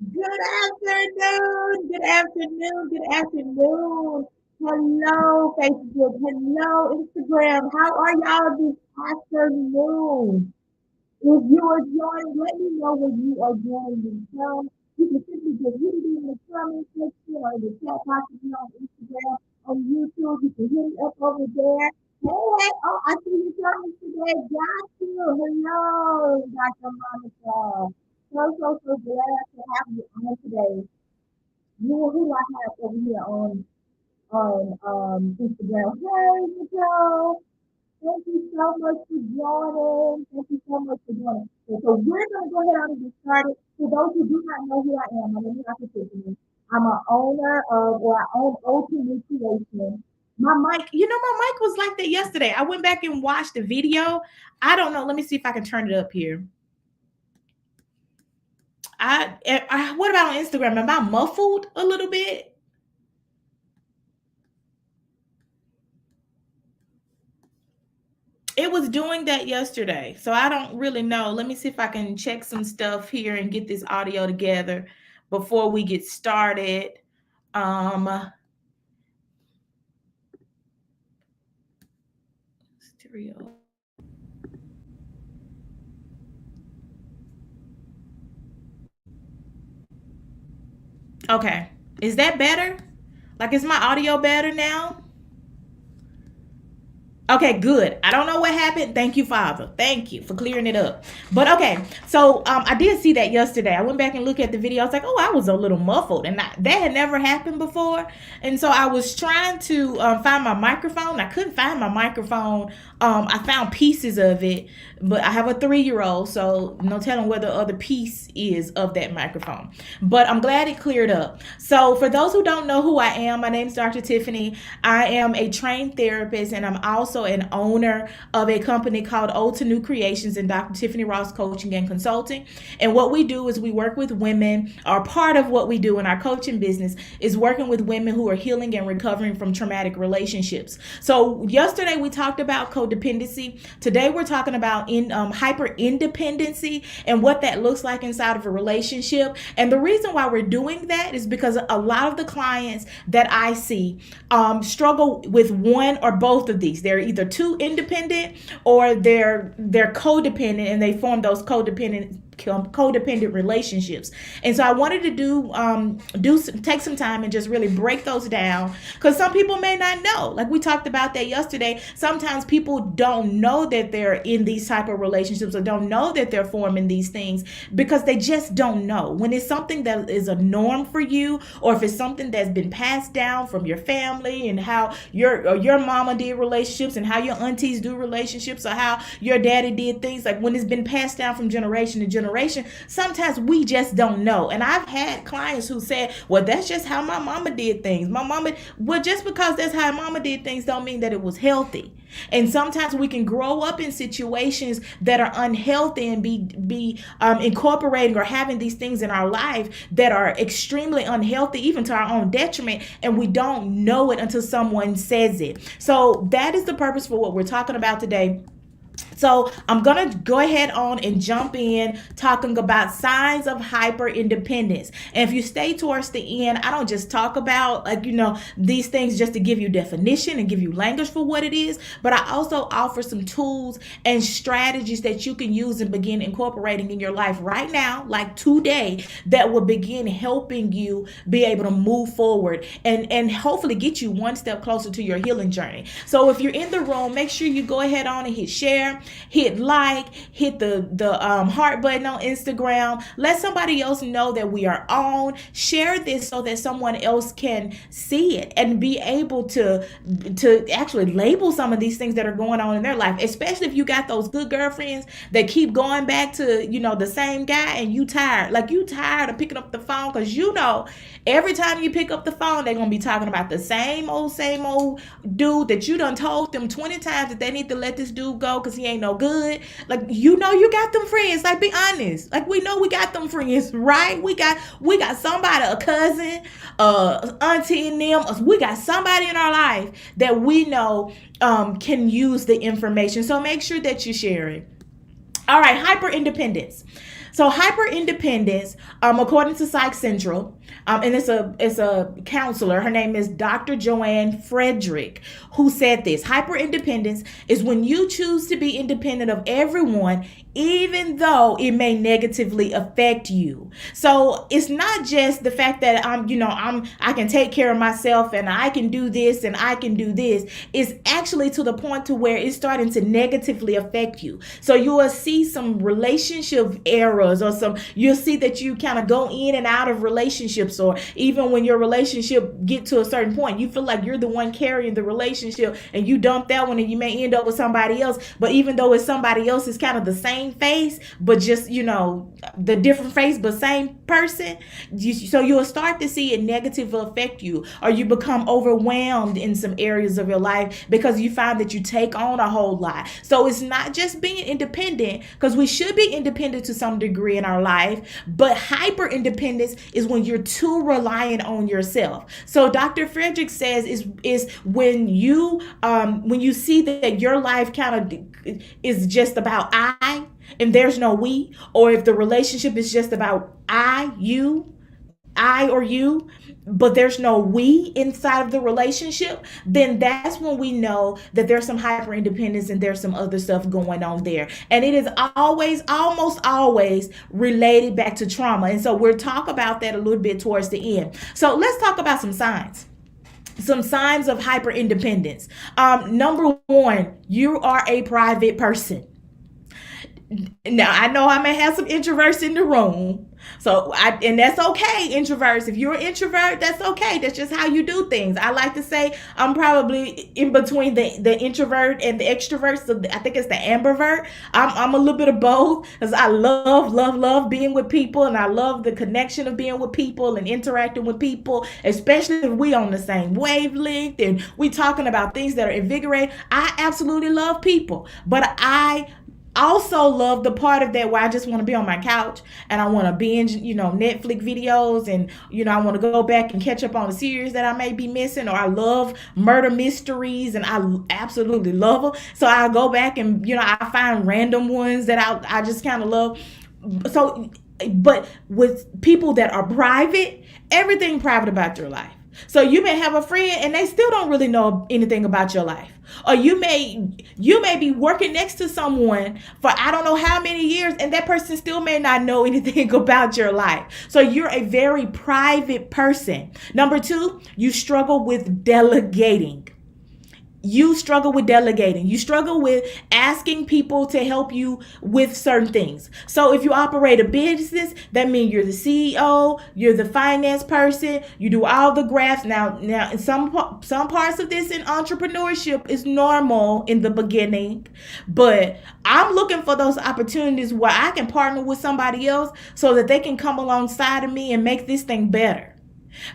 Good afternoon. Good afternoon. Good afternoon. Hello, Facebook. Hello, Instagram. How are y'all this afternoon? If you are joining, let me know when you are joining the show. You can simply just hit it in the comment section or in the chat box if you're on Instagram, on YouTube. You can hit it up over there. Hey, oh, I see you coming today. Got you. Hello, Dr. Monica. So glad to have you on today. You who I have over here on Instagram. Hey, Nicole. Thank you so much for joining. Thank you so much for joining. So we're going to go ahead and get started. For those who do not know who I am, my name is Dr. Tiffany. I'm an owner of, or I own Ultimate Creation. My mic, my mic was like that yesterday. I went back and watched the video. I don't know. Let me see if I can turn it up here. What about on Instagram? Am I muffled a little bit? It was doing that yesterday, so I don't really know. Let me see if I can check some stuff here and get this audio together before we get started. Stereo. Okay, is that better? Like, is my audio better now? Okay, good. I don't know what happened. Thank you, Father. Thank you for clearing it up. But okay, so I did see that yesterday. I went back and looked at the video. I was like, oh, I was a little muffled, and that had never happened before. And so I was trying to find my microphone. I couldn't find my microphone. I found pieces of it, but I have a 3-year-old, so no telling where the other piece is of that microphone. But I'm glad it cleared up. So for those who don't know who I am, my name is Dr. Tiffany. I am a trained therapist, and I'm also an owner of a company called Old to New Creations and Dr. Tiffany Ross Coaching and Consulting. And what we do is we work with women, or part of what we do in our coaching business is working with women who are healing and recovering from traumatic relationships. So yesterday we talked about codependency. Today we're talking about hyper independency and what that looks like inside of a relationship. And the reason why we're doing that is because a lot of the clients that I see struggle with one or both of these. They're either too independent or they're codependent, and they form those codependent relationships. And so I wanted to take some time and just really break those down, because some people may not know. Like we talked about that yesterday. Sometimes people don't know that they're in these type of relationships, or don't know that they're forming these things, because they just don't know. When it's something that is a norm for you, or if it's something that's been passed down from your family, and how your mama did relationships, and how your aunties do relationships, or how your daddy did things, like when it's been passed down from generation to generation, sometimes we just don't know. And I've had clients who said, well, that's just how my mama did things. Well, just because that's how mama did things don't mean that it was healthy. And sometimes we can grow up in situations that are unhealthy and be incorporating or having these things in our life that are extremely unhealthy, even to our own detriment, and we don't know it until someone says it. So that is the purpose for what we're talking about today. So I'm going to go ahead on and jump in talking about signs of hyper independence. And if you stay towards the end, I don't just talk about these things just to give you definition and give you language for what it is, but I also offer some tools and strategies that you can use and begin incorporating in your life right now, like today, that will begin helping you be able to move forward and hopefully get you one step closer to your healing journey. So if you're in the room, make sure you go ahead on and hit share, hit like, hit the heart button on Instagram. Let somebody else know that we are on. Share this so that someone else can see it and be able to actually label some of these things that are going on in their life, especially if you got those good girlfriends that keep going back to the same guy, and you tired of picking up the phone, because every time you pick up the phone, they're gonna be talking about the same old dude that you done told them 20 times that they need to let this dude go because he ain't no good. Like, you got them friends. Like, be honest. Like, we know we got them friends, right? We got somebody, a cousin, auntie and them. We got somebody in our life that we know can use the information. So make sure that you share it. All right, hyper independence. So hyper independence, according to Psych Central, and it's a counselor. Her name is Dr. Joanne Frederick, who said this: hyper independence is when you choose to be independent of everyone, even though it may negatively affect you. So it's not just the fact that I can take care of myself and I can do this and I can do this. It's actually to the point to where it's starting to negatively affect you. So you will see some relationship errors, or you'll see that you kind of go in and out of relationships, or even when your relationship get to a certain point, you feel like you're the one carrying the relationship and you dump that one and you may end up with somebody else. But even though it's somebody else, it's kind of the same face, but just, the different face, but same person. So you'll start to see it negatively affect you, or you become overwhelmed in some areas of your life because you find that you take on a whole lot. So it's not just being independent, because we should be independent to some degree in our life, but hyper independence is when you're too reliant on yourself. So Dr. Frederick says is when you see that your life kind of is just about I and there's no we, or if the relationship is just about I or you, but there's no we inside of the relationship, then that's when we know that there's some hyper independence and there's some other stuff going on there. And it is almost always related back to trauma. And so we'll talk about that a little bit towards the end. So let's talk about some signs. Some signs of hyper independence. Number one, you are a private person. Now, I know I may have some introverts in the room. And that's okay, introverts. If you're an introvert, that's okay. That's just how you do things. I like to say I'm probably in between the introvert and the extrovert. So I think it's the ambivert. I'm a little bit of both, because I love being with people, and I love the connection of being with people and interacting with people, especially if we on the same wavelength and we talking about things that are invigorating. I absolutely love people, but I also love the part of that where I just want to be on my couch and I want to binge, Netflix videos, and, I want to go back and catch up on a series that I may be missing, or I love murder mysteries and I absolutely love them. So I go back and, I find random ones that I just kind of love. So, but with people that are private, everything private about your life. So you may have a friend and they still don't really know anything about your life. Or you may be working next to someone for I don't know how many years, and that person still may not know anything about your life. So you're a very private person. Number two, you struggle with delegating. You struggle with delegating. You struggle with asking people to help you with certain things. So if you operate a business, that means you're the CEO, you're the finance person, you do all the graphs. Now in some parts of this in entrepreneurship is normal in the beginning, but I'm looking for those opportunities where I can partner with somebody else so that they can come alongside of me and make this thing better.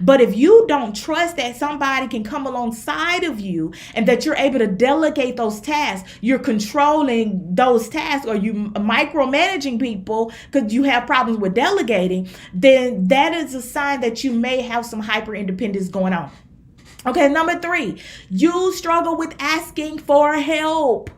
But if you don't trust that somebody can come alongside of you and that you're able to delegate those tasks, you're controlling those tasks, or you micromanaging people because you have problems with delegating, then that is a sign that you may have some hyper independence going on. Okay, number three, you struggle with asking for help.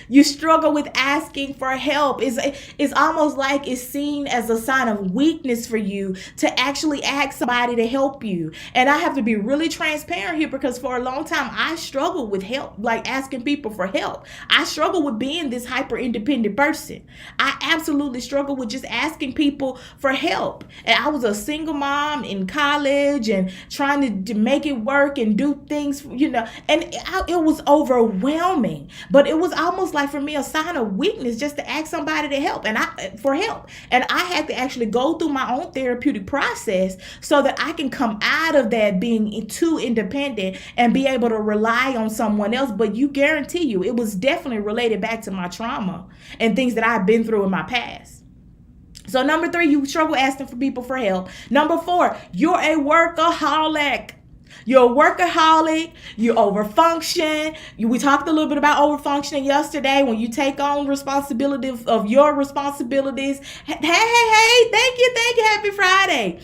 You struggle with asking for help. It's almost like it's seen as a sign of weakness for you to actually ask somebody to help you. And I have to be really transparent here, because for a long time I struggled with help, like asking people for help. I struggle with being this hyper independent person. I absolutely struggle with just asking people for help. And I was a single mom in college and trying to make it work and do things, and it was overwhelming. But it was almost like for me a sign of weakness just to ask somebody to help for help. And I had to actually go through my own therapeutic process so that I can come out of that being too independent and be able to rely on someone else. But you guarantee you it was definitely related back to my trauma and things that I've been through in my past. So number three, you struggle asking for people for help. Number four, you're a workaholic. You're a workaholic. You overfunction. We talked a little bit about overfunctioning yesterday. When you take on responsibility of your responsibilities. Hey, thank you. Happy Friday.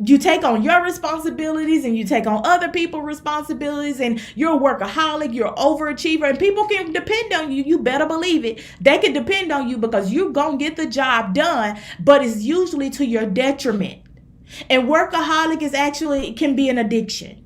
You take on your responsibilities and you take on other people's responsibilities, and you're a workaholic, you're an overachiever, and people can depend on you. You better believe it. They can depend on you because you're going to get the job done, but it's usually to your detriment. And workaholic can be an addiction.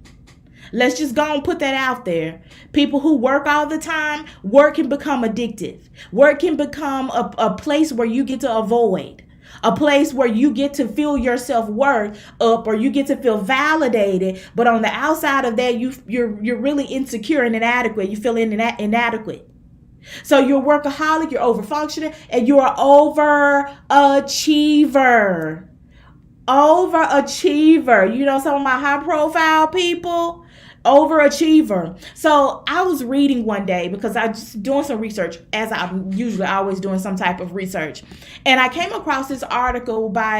Let's just go and put that out there. People who work all the time, work can become addictive. Work can become a place where you get to avoid. A place where you get to feel your self-worth up, or you get to feel validated. But on the outside of that, you're really insecure and inadequate. You feel inadequate. So you're a workaholic, you're overfunctioning, and you're an overachiever. Overachiever. You know, some of my high profile people, overachiever. So I was reading one day because I just doing some research, as I'm usually always doing some type of research. And I came across this article by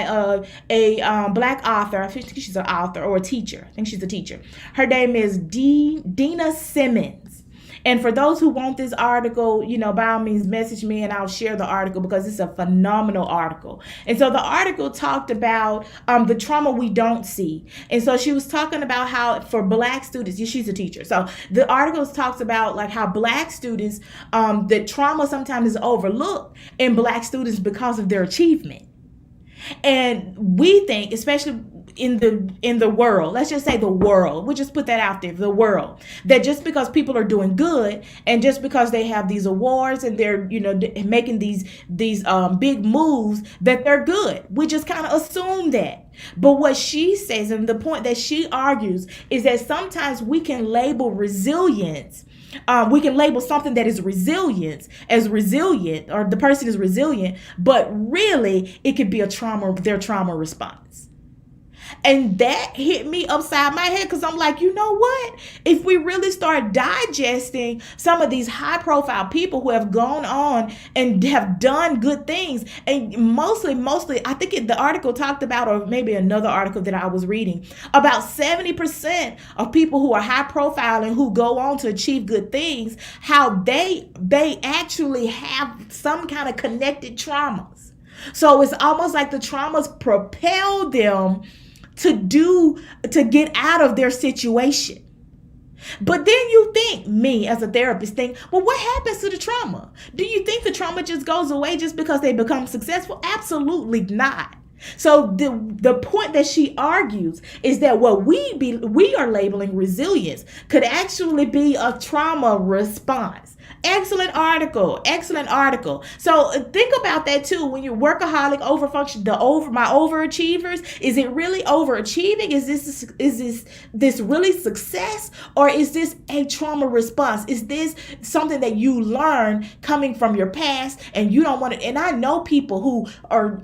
a black author. I think she's an author or a teacher. I think she's a teacher. Her name is Dina Simmons. And for those who want this article, you know, by all means, message me and I'll share the article because it's a phenomenal article. And so the article talked about the trauma we don't see. And so she was talking about how for black students, she's a teacher. So the article talks about like how black students, the trauma sometimes is overlooked in black students because of their achievement. And we think, especially in the world, let's just say the world, we'll just put that out there, the world, that just because people are doing good and just because they have these awards and they're, you know, making these big moves, that they're good. We just kind of assume that. But what she says, and the point that she argues, is that sometimes we can label resilience. We can label something that is resilient as resilient, or the person is resilient, but really it could be their trauma response. And that hit me upside my head because I'm like, you know what? If we really start digesting some of these high profile people who have gone on and have done good things, and mostly, I think the article talked about, or maybe another article that I was reading, about 70% of people who are high profile and who go on to achieve good things, how they actually have some kind of connected traumas. So it's almost like the traumas propel them to get out of their situation. But then you think, me as a therapist think, well, what happens to the trauma? Do you think the trauma just goes away just because they become successful? Absolutely not. So the point that she argues is that what we are labeling resilience could actually be a trauma response. Excellent article. So think about that too. When you're workaholic, overfunction, my overachievers, is it really overachieving? Is this really success, or is this a trauma response? Is this something that you learn coming from your past and you don't want to? And I know people who are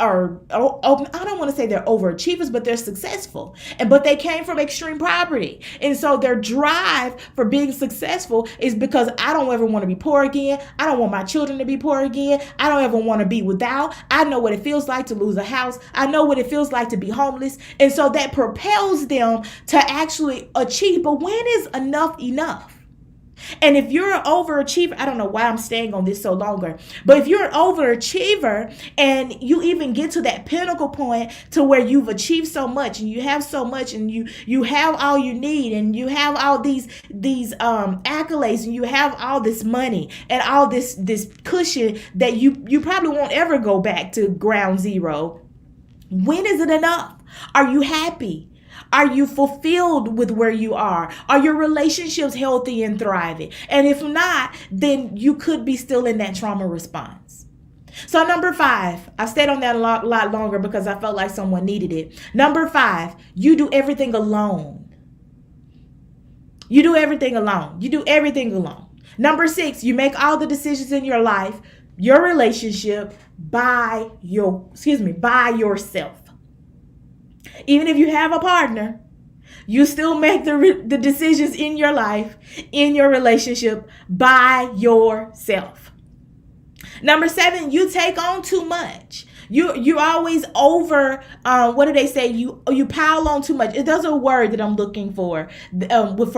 I don't want to say they're overachievers, but they're successful, but they came from extreme poverty, and so their drive for being successful is because I don't ever want to be poor again. I don't want my children to be poor again. I don't ever want to be without. I know what it feels like to lose a house. I know what it feels like to be homeless. And so that propels them to actually achieve. But when is enough? And if you're an overachiever, I don't know why I'm staying on this so longer, but if you're an overachiever and you even get to that pinnacle point to where you've achieved so much and you have so much and you have all you need and you have all these accolades and you have all this money and all this cushion that you probably won't ever go back to ground zero. When is it enough? Are you happy? Are you fulfilled with where you are? Are your relationships healthy and thriving? And if not, then you could be still in that trauma response. So number 5, I stayed on that a lot longer because I felt like someone needed it. Number 5, you do everything alone. You do everything alone. Number 6, you make all the decisions in your life, your relationship, by yourself. Even if you have a partner, you still make the decisions in your life, in your relationship, by yourself. Number 7, you take on too much. You always over. What do they say? You pile on too much. There's a word that I'm looking for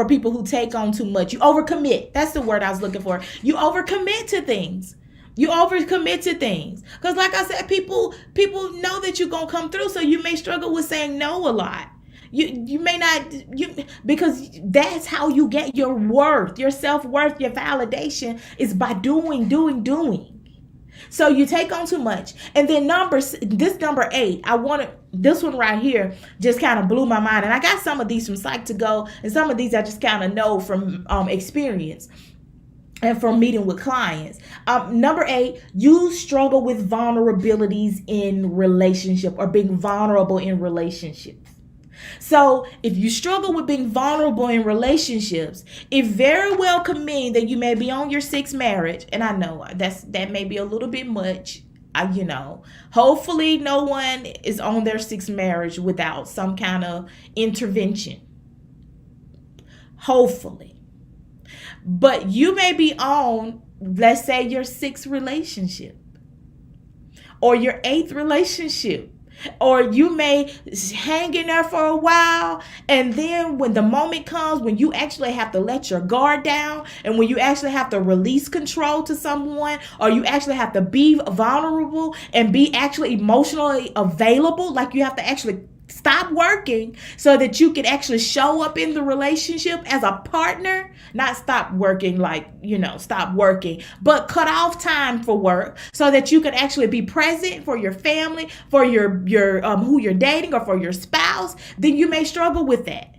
people who take on too much. You overcommit. That's the word I was looking for. You overcommit to things. You overcommit to things. Because like I said, people know that you're going to come through. So you may struggle with saying no a lot. You may not, because that's how you get your worth, your self-worth, your validation is by doing. So you take on too much. And then this number 8, this one right here just kind of blew my mind. And I got some of these from Psych2Go, and some of these I just kind of know from experience and from meeting with clients. Number 8, you struggle with vulnerabilities in relationship, or being vulnerable in relationships. So if you struggle with being vulnerable in relationships, it very well could mean that you may be on your 6th marriage. And I know that may be a little bit much. Hopefully no one is on their 6th marriage without some kind of intervention. Hopefully. But you may be on, let's say, your 6th relationship or your 8th relationship. Or you may hang in there for a while, and then when the moment comes when you actually have to let your guard down, and when you actually have to release control to someone, or you actually have to be vulnerable and be actually emotionally available, like you have to actually stop working so that you can actually show up in the relationship as a partner. Not stop working stop working, but cut off time for work so that you can actually be present for your family, for your who you're dating, or for your spouse. Then you may struggle with that.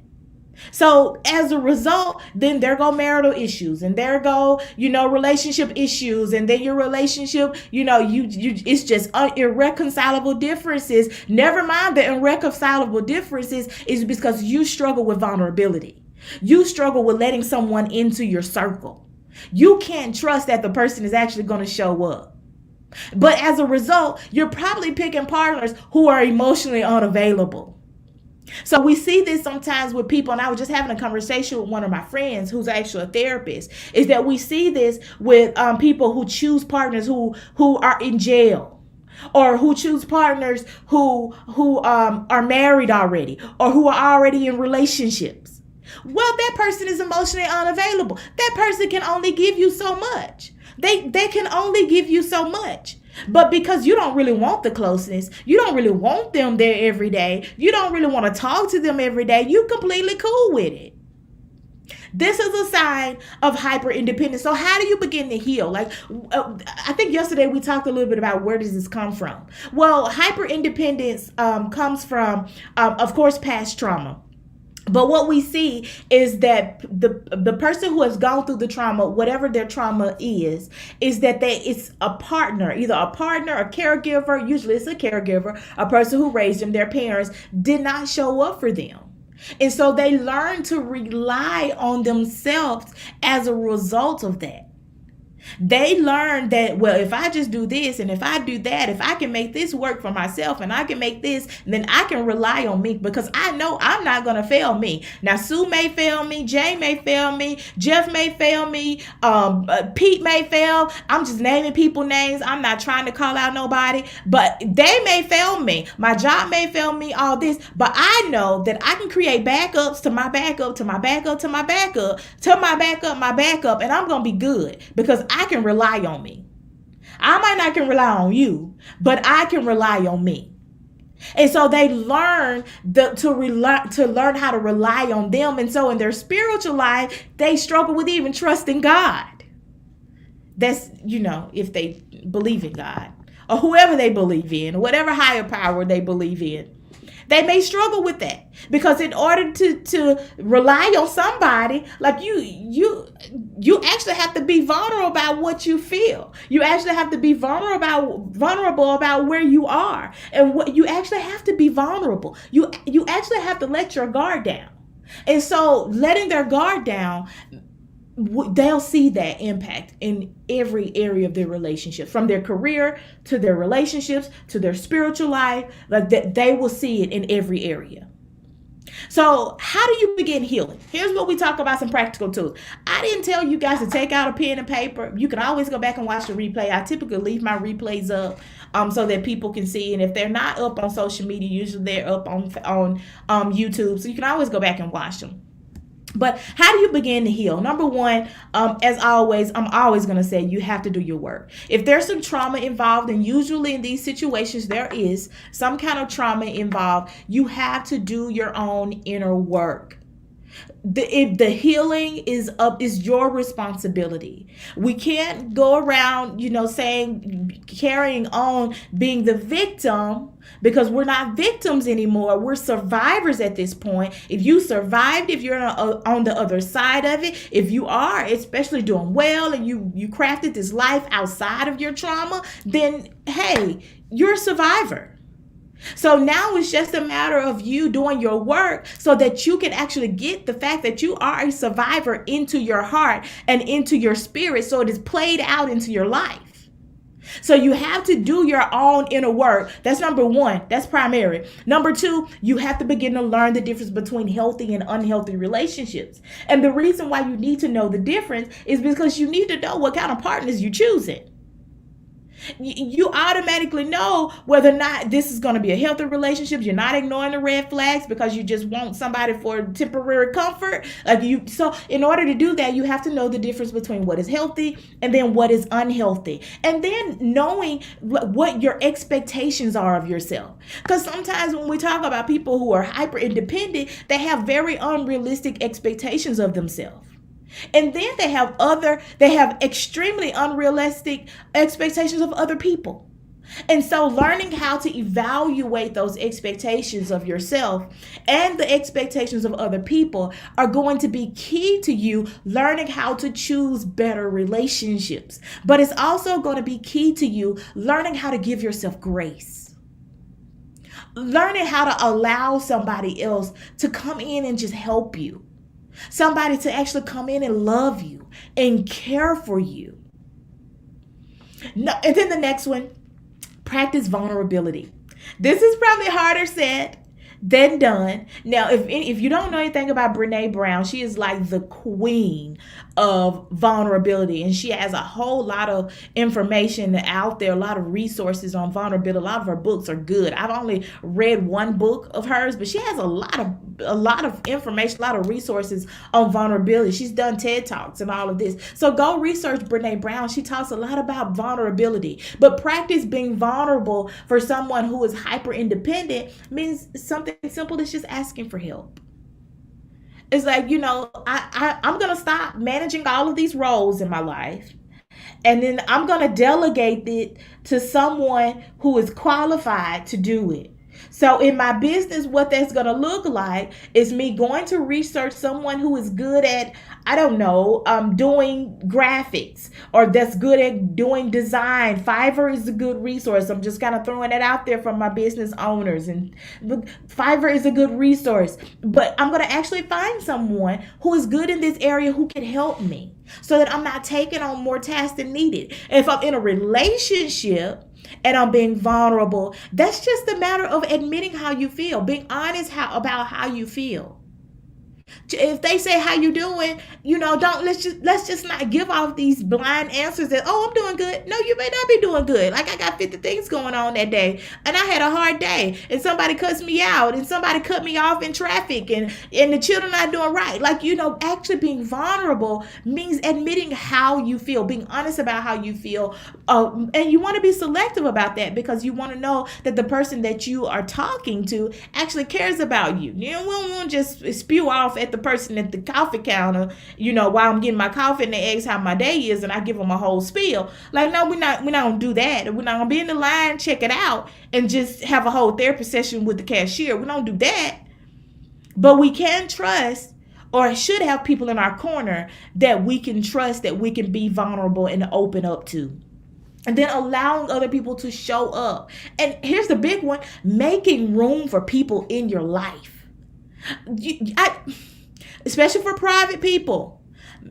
So as a result, then there go marital issues, and there go, relationship issues, and then your relationship, it's just irreconcilable differences. Never mind the irreconcilable differences is because you struggle with vulnerability. You struggle with letting someone into your circle. You can't trust that the person is actually going to show up. But as a result, you're probably picking partners who are emotionally unavailable. So we see this sometimes with people, and I was just having a conversation with one of my friends who's actually a therapist, is that we see this with people who choose partners who are in jail, or who choose partners who are married already, or who are already in relationships. Well, that person is emotionally unavailable. That person can only give you so much. They can only give you so much. But because you don't really want the closeness, you don't really want them there every day, you don't really want to talk to them every day, you completely cool with it. This is a sign of hyper independence. So how do you begin to heal? I think yesterday we talked a little bit about where does this come from? Well, hyper independence comes from, of course, past trauma. But what we see is that the person who has gone through the trauma, whatever their trauma is that it's a partner, either a partner, a caregiver, usually it's a caregiver, a person who raised them, their parents did not show up for them. And so they learn to rely on themselves as a result of that. They learn that, well, if I just do this and if I do that, if I can make this work for myself and I can make this, then I can rely on me because I know I'm not going to fail me. Now, Sue may fail me, Jay may fail me, Jeff may fail me, Pete may fail. I'm just naming people names. I'm not trying to call out nobody, but they may fail me. My job may fail me, all this, but I know that I can create backups to my backup, to my backup, to my backup, to my backup, my backup, and I'm going to be good because I can rely on me. I might not can rely on you, but I can rely on me. And so they learn to learn how to rely on them. And so in their spiritual life, they struggle with even trusting God. That's, if they believe in God or whoever they believe in, whatever higher power they believe in. They may struggle with that because in order to rely on somebody, like you actually have to be vulnerable about what you feel. You actually have to be vulnerable about where you are, and what you actually have to be vulnerable. You actually have to let your guard down. And so letting their guard down, they'll see that impact in every area of their relationship, from their career to their relationships to their spiritual life. Like that, they will see it in every area. So, how do you begin healing? Here's what we talk about, some practical tools. I didn't tell you guys to take out a pen and paper. You can always go back and watch the replay. I typically leave my replays up so that people can see. And if they're not up on social media, usually they're up on YouTube. So you can always go back and watch them. But how do you begin to heal? Number one, as always, I'm always going to say you have to do your work. If there's some trauma involved, and usually in these situations there is some kind of trauma involved, you have to do your own inner work. The healing is your responsibility. We can't go around, carrying on being the victim, because we're not victims anymore. We're survivors at this point. If you survived, if you're on the other side of it, if you are especially doing well and you crafted this life outside of your trauma, then hey, you're a survivor. So now it's just a matter of you doing your work so that you can actually get the fact that you are a survivor into your heart and into your spirit, so it is played out into your life. So you have to do your own inner work. That's number one. That's primary. Number two, you have to begin to learn the difference between healthy and unhealthy relationships. And the reason why you need to know the difference is because you need to know what kind of partners you're choosing. You automatically know whether or not this is going to be a healthy relationship. You're not ignoring the red flags because you just want somebody for temporary comfort. So in order to do that, you have to know the difference between what is healthy and then what is unhealthy. And then knowing what your expectations are of yourself. Because sometimes when we talk about people who are hyper independent, they have very unrealistic expectations of themselves. And then they have extremely unrealistic expectations of other people. And so learning how to evaluate those expectations of yourself and the expectations of other people are going to be key to you learning how to choose better relationships. But it's also going to be key to you learning how to give yourself grace. Learning how to allow somebody else to come in and just help you. Somebody to actually come in and love you and care for you. No, and then the next one, practice vulnerability. This is probably harder said than done. Now, if you don't know anything about Brené Brown, she is like the queen of vulnerability, and she has a whole lot of information out there, a lot of resources on vulnerability. A lot of her books are good. I've only read one book of hers, but she has a lot of information, a lot of resources on vulnerability. She's done TED Talks and all of this. So go research Brené Brown. She talks a lot about vulnerability. But practice being vulnerable for someone who is hyper independent means something simple as just asking for help. It's like, I'm going to stop managing all of these roles in my life. And then I'm going to delegate it to someone who is qualified to do it. So in my business, what that's going to look like is me going to research someone who is good at, doing graphics, or that's good at doing design. Fiverr is a good resource. I'm just kind of throwing it out there for my business owners. And Fiverr is a good resource. But I'm going to actually find someone who is good in this area who can help me so that I'm not taking on more tasks than needed. And if I'm in a relationship and I'm being vulnerable, that's just a matter of admitting how you feel, being honest about how you feel. If they say, how you doing, let's just not give off these blind answers that, oh, I'm doing good. No, you may not be doing good. Like, I got 50 things going on that day and I had a hard day and somebody cuts me out and somebody cut me off in traffic and the children not doing right. Like, actually being vulnerable means admitting how you feel, being honest about how you feel. And you want to be selective about that because you want to know that the person that you are talking to actually cares about you. We won't just spew off at the person at the coffee counter, while I'm getting my coffee and they ask how my day is and I give them a whole spiel. Like, no, we're not gonna do that. We're not gonna be in the line, check it out, and just have a whole therapy session with the cashier. We don't do that. But we can trust, or should have people in our corner that we can trust, that we can be vulnerable and open up to. And then allowing other people to show up. And here's the big one, making room for people in your life. Especially for private people,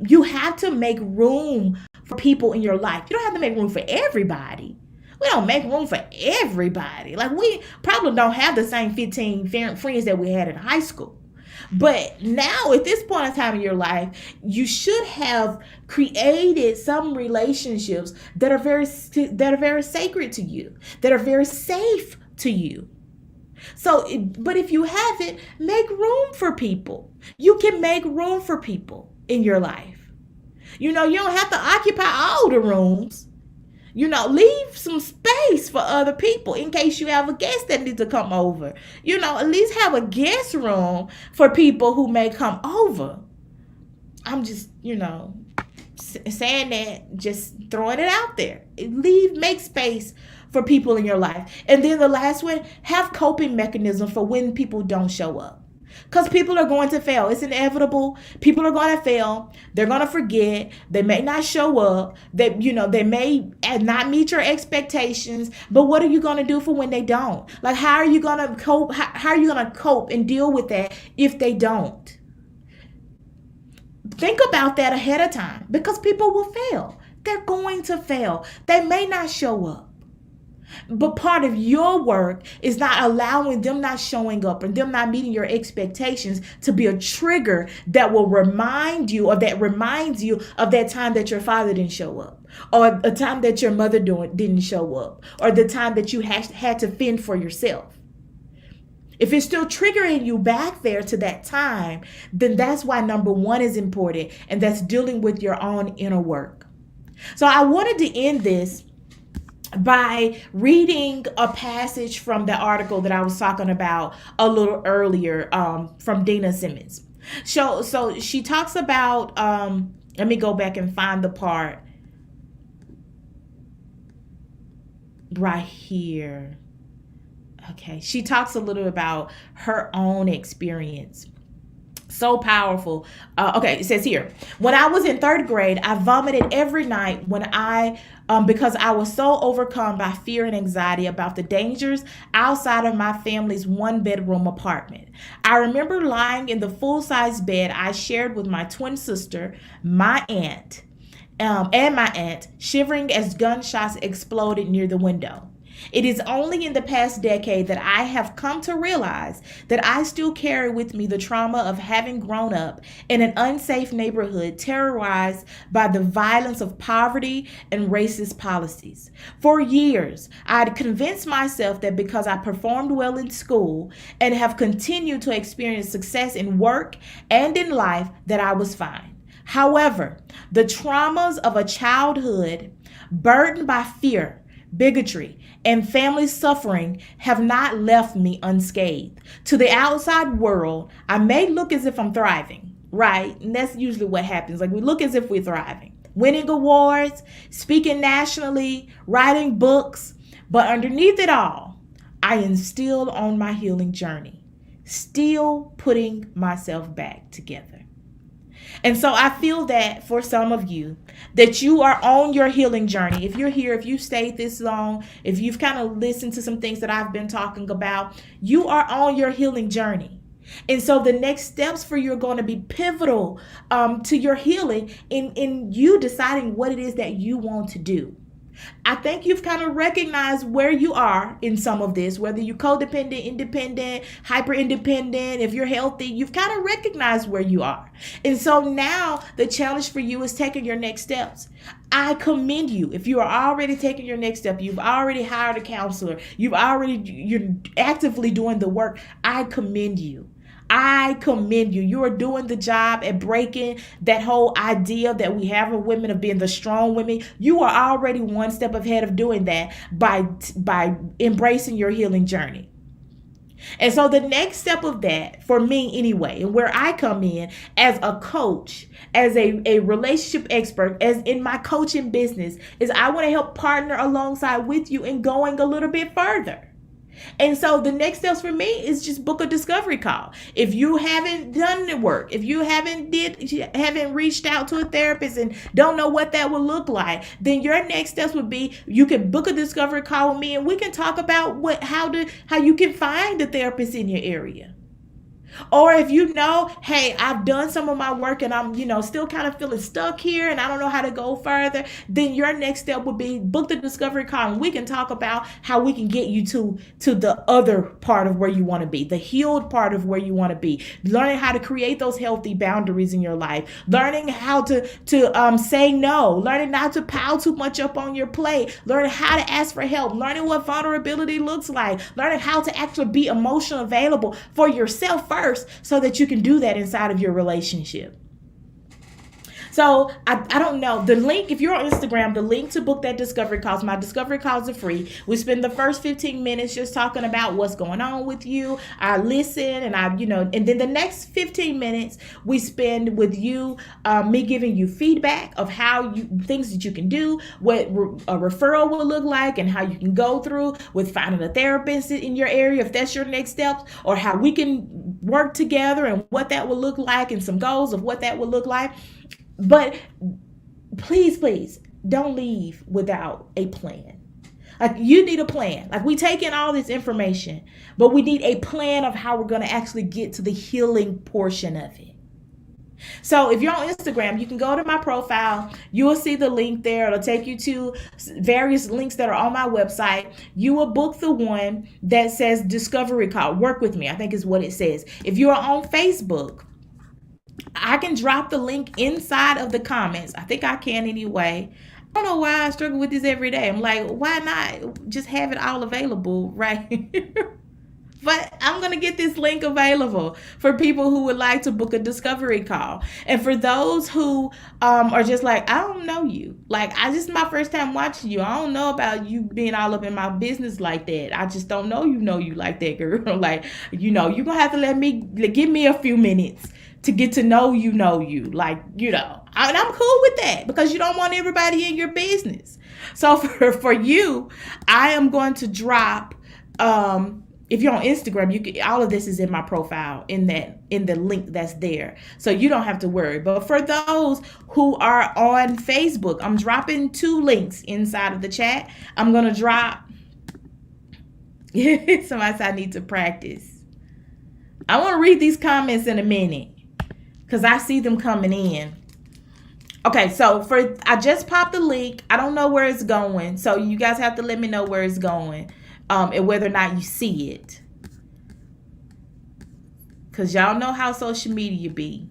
you have to make room for people in your life. You don't have to make room for everybody. We don't make room for everybody. Like, we probably don't have the same 15 friends that we had in high school. But now at this point in time in your life, you should have created some relationships that are very sacred to you, that are very safe to you. So, but if you haven't, make room for people. You can make room for people in your life. You don't have to occupy all the rooms. Leave some space for other people in case you have a guest that needs to come over. At least have a guest room for people who may come over. I'm just, saying that, just throwing it out there. Make space for people in your life. And then the last one, have coping mechanisms for when people don't show up. Because people are going to fail. It's inevitable. People are going to fail. They're going to forget. They may not show up. They may not meet your expectations. But what are you going to do for when they don't? Like, how are you going to cope? How are you going to cope and deal with that if they don't? Think about that ahead of time, because people will fail. They're going to fail. They may not show up. But part of your work is not allowing them not showing up and them not meeting your expectations to be a trigger that will remind you, or that reminds you of that time that your father didn't show up, or a time that your mother didn't show up, or the time that you had to fend for yourself. If it's still triggering you back there to that time, then that's why number one is important, and that's dealing with your own inner work. So I wanted to end this by reading a passage from the article that I was talking about a little earlier, from Dina Simmons. So she talks about, let me go back and find the part right here. Okay, she talks a little about her own experience. So powerful. Okay, it says here, when I was in third grade, I vomited every night because I was so overcome by fear and anxiety about the dangers outside of my family's one-bedroom apartment. I remember lying in the full-size bed I shared with my twin sister, my aunt, and my aunt, shivering as gunshots exploded near the window. It is only in the past decade that I have come to realize that I still carry with me the trauma of having grown up in an unsafe neighborhood terrorized by the violence of poverty and racist policies. For years, I had convinced myself that because I performed well in school and have continued to experience success in work and in life, that I was fine. However, the traumas of a childhood burdened by fear, bigotry, and family suffering have not left me unscathed. To the outside world, I may look as if I'm thriving, right? And that's usually what happens. Like, we look as if we're thriving, winning awards, speaking nationally, writing books. But underneath it all, I am still on my healing journey, still putting myself back together. And so I feel that for some of you, that you are on your healing journey. If you're here, if you've stayed this long, if you've kind of listened to some things that I've been talking about, you are on your healing journey. And so the next steps for you are going to be pivotal to your healing in you deciding what it is that you want to do. I think you've kind of recognized where you are in some of this, whether you're codependent, independent, hyper independent. If you're healthy, you've kind of recognized where you are. And so now the challenge for you is taking your next steps. I commend you. If you are already taking your next step, you've already hired a counselor, you're actively doing the work, I commend you. I commend you. You are doing the job at breaking that whole idea that we have of women of being the strong women. You are already one step ahead of doing that by embracing your healing journey. And so the next step of that, for me anyway, and where I come in as a coach, as a relationship expert, as in my coaching business, is I want to help partner alongside with you in going a little bit further. And so the next steps for me is just book a discovery call. If you haven't done the work, if you haven't reached out to a therapist and don't know what that would look like, then your next steps would be you can book a discovery call with me, and we can talk about how you can find a therapist in your area. Or if you know, hey, I've done some of my work and I'm, still kind of feeling stuck here and I don't know how to go further, then your next step would be book the discovery call and we can talk about how we can get you to the other part of where you want to be, the healed part of where you want to be, learning how to create those healthy boundaries in your life, learning how to say no, learning not to pile too much up on your plate, learning how to ask for help, learning what vulnerability looks like, learning how to actually be emotionally available for yourself first so that you can do that inside of your relationship. So I don't know. The link, if you're on Instagram, the link to book that discovery calls, my discovery calls are free. We spend the first 15 minutes just talking about what's going on with you. I listen and and then the next 15 minutes we spend with you, me giving you feedback of how things that you can do, what a referral will look like and how you can go through with finding a therapist in your area if that's your next steps, or how we can work together and what that will look like and some goals of what that will look like. But please don't leave without a plan. Like, you need a plan. Like, we take in all this information, but we need a plan of how we're going to actually get to the healing portion of it. So if you're on Instagram, you can go to my profile. You will see the link there. It'll take you to various links that are on my website. You will book the one that says discovery call. Work with me, I think is what it says. If you are on Facebook, I can drop the link inside of the comments. I think I can anyway. I don't know why I struggle with this every day. I'm like, why not just have it all available right here? But I'm going to get this link available for people who would like to book a discovery call. And for those who are just like, I don't know you. Like, this is my first time watching you. I don't know about you being all up in my business like that. I just don't know you like that, girl. Like, you're going to have to give me a few minutes to get to know you. Like, and I'm cool with that because you don't want everybody in your business. So for you, I am going to drop, if you're on Instagram, you can, all of this is in my profile in the link that's there. So you don't have to worry. But for those who are on Facebook, I'm dropping 2 links inside of the chat. I'm going to drop, somebody said I need to practice. I want to read these comments in a minute because I see them coming in. Okay, so I just popped the link. I don't know where it's going. So you guys have to let me know where it's going. And whether or not you see it. Because y'all know how social media be.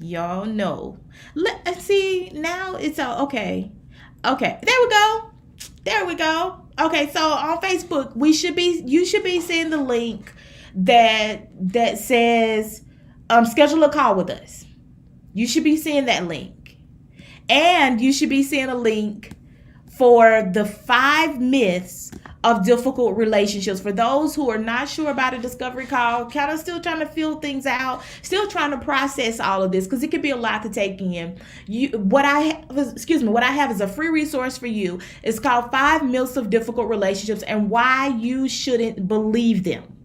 Y'all know. Let's see, now it's okay. Okay, there we go. Okay, so on Facebook, you should be seeing the link that says schedule a call with us. You should be seeing that link. And you should be seeing a link for the 5 myths of difficult relationships. For those who are not sure about a discovery call, kind of still trying to feel things out, still trying to process all of this, because it could be a lot to take in. What I have is a free resource for you. It's called 5 Myths of Difficult Relationships and Why You Shouldn't Believe Them.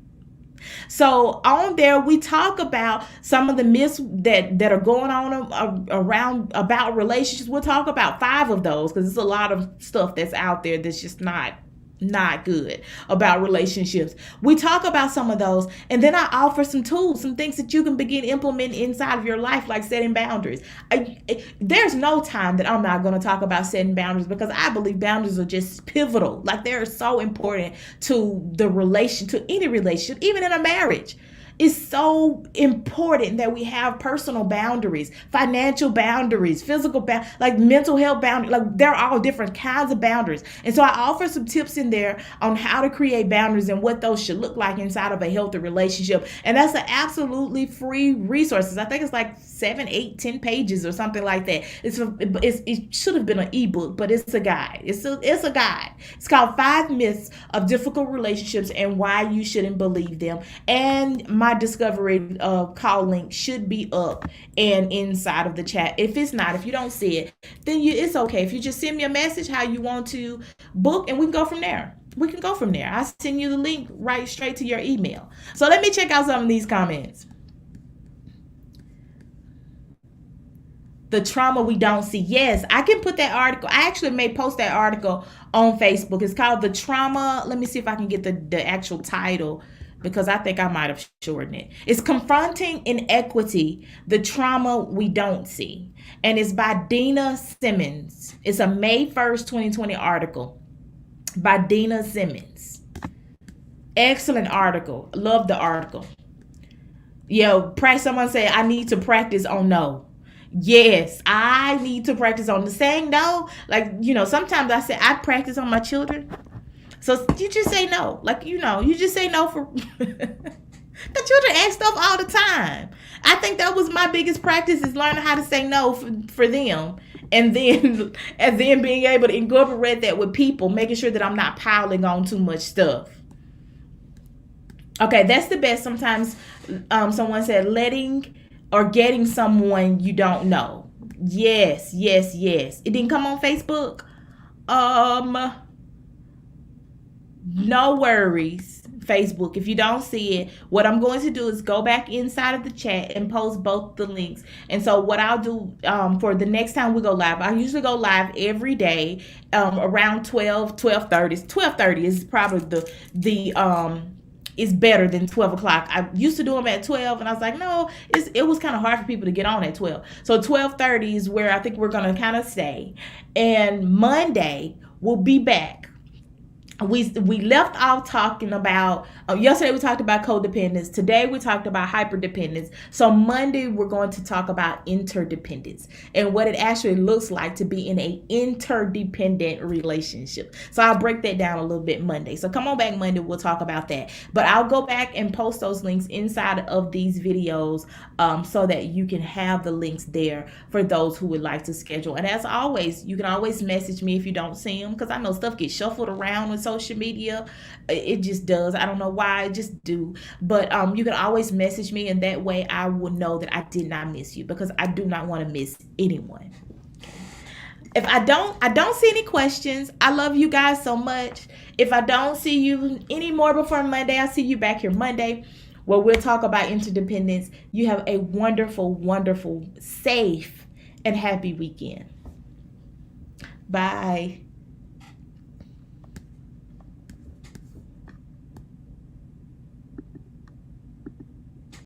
So on there, we talk about some of the myths that are going on around about relationships. We'll talk about 5 of those because there's a lot of stuff that's out there that's just not good about relationships. We talk about some of those, and then I offer some tools, some things that you can begin implementing inside of your life, like setting boundaries. There's no time that I'm not going to talk about setting boundaries, because I believe boundaries are just pivotal. Like, they're so important to any relationship, even in a marriage. It's so important that we have personal boundaries, financial boundaries, physical boundaries, like mental health boundaries. Like, they're all different kinds of boundaries. And so I offer some tips in there on how to create boundaries and what those should look like inside of a healthy relationship. And that's an absolutely free resource. I think it's like 7, 8, 10 pages or something like that. It should have been an ebook, but it's a guide. It's a guide. It's called 5 Myths of Difficult Relationships and Why You Shouldn't Believe Them. And my discovery call link should be up and inside of the chat. If it's not, if you don't see it, then it's okay. If you just send me a message how you want to book, and we can go from there. I'll send you the link right straight to your email. So let me check out some of these comments. The trauma we don't see. Yes, I can put that article. I actually may post that article on Facebook. It's called The Trauma. Let me see if I can get the actual title, because I think I might have shortened it. It's Confronting Inequity, the Trauma We Don't See. And it's by Dina Simmons. It's a May 1st, 2020 article by Dina Simmons. Excellent article. Love the article. Someone say, I need to practice on no. Yes, I need to practice on the saying no. Like, sometimes I say I practice on my children. So you just say no. Like, you just say no for the children ask stuff all the time. I think that was my biggest practice, is learning how to say no for them. And then being able to incorporate that with people, making sure that I'm not piling on too much stuff. Okay, that's the best. Sometimes someone said letting or getting someone you don't know. Yes. It didn't come on Facebook. No worries, Facebook. If you don't see it, what I'm going to do is go back inside of the chat and post both the links. And so what I'll do for the next time we go live, I usually go live every day around 12:30. 12:30 is probably the is better than 12 o'clock. I used to do them at 12, and I was like, no, it was kind of hard for people to get on at 12. So 12:30 is where I think we're going to kind of stay. And Monday, we'll be back. We left off talking about, yesterday we talked about codependence. Today we talked about hyperdependence. So Monday we're going to talk about interdependence and what it actually looks like to be in a interdependent relationship. So I'll break that down a little bit Monday. So come on back Monday, we'll talk about that. But I'll go back and post those links inside of these videos so that you can have the links there for those who would like to schedule. And as always, you can always message me if you don't see them, because I know stuff gets shuffled around with social media. It just does. I don't know why, it just do. But you can always message me, and that way I will know that I did not miss you, because I do not want to miss anyone. If I don't see any questions, I love you guys so much. If I don't see you anymore before Monday, I'll see you back here Monday, where we'll talk about interdependence. You have a wonderful, wonderful, safe, and happy weekend. Bye.